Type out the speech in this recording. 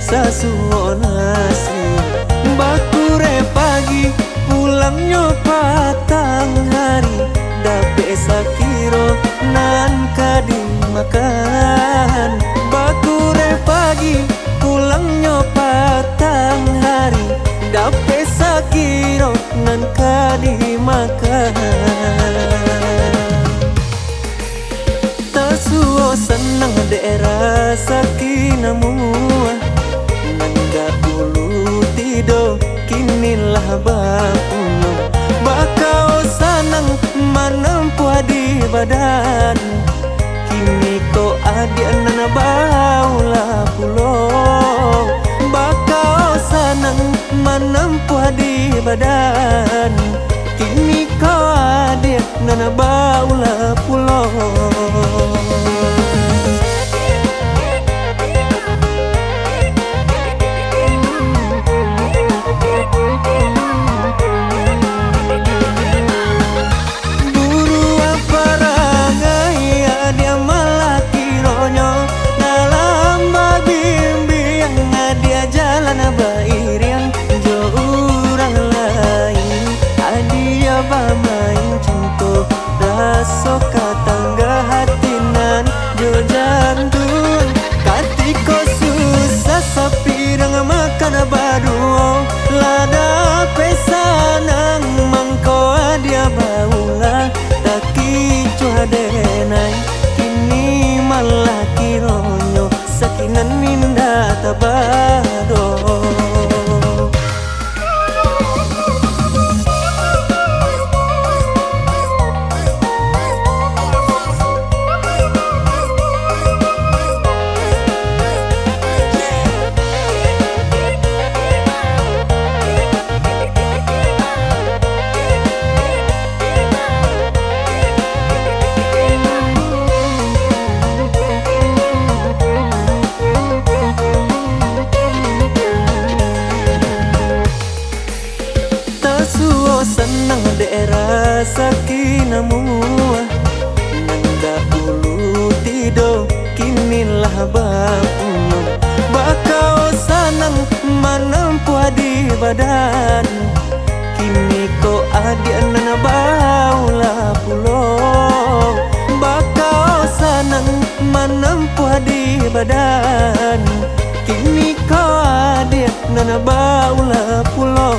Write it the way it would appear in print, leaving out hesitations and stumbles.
sasuonasi bakure pagi pulangnya patang hari dape sakiro nan kadi makan bakure pagi pulangnya patang hari dape sakiro nan kadi makan tasuo senang daerah sakinamu nanda ulu tido kinilah bapuno bakau sanang menempuh di badan kini ko adik nana baula pulo bakau sanang menempuh di badan kini ko adik nana baula pulo soka tangga hatinan jo jantun katiko susah sapirang makan baduo lada pesanang mangko dia baula taki cuadenai kini malah kironyo sakinan ninda tabado senang daerah sakinamu nanda ulu tido kinilah bapuno bakau sanang menempuh di badan kini ko adik nana baula pulo bakau sanang menempuh di badan kini ko adik nana baula pulo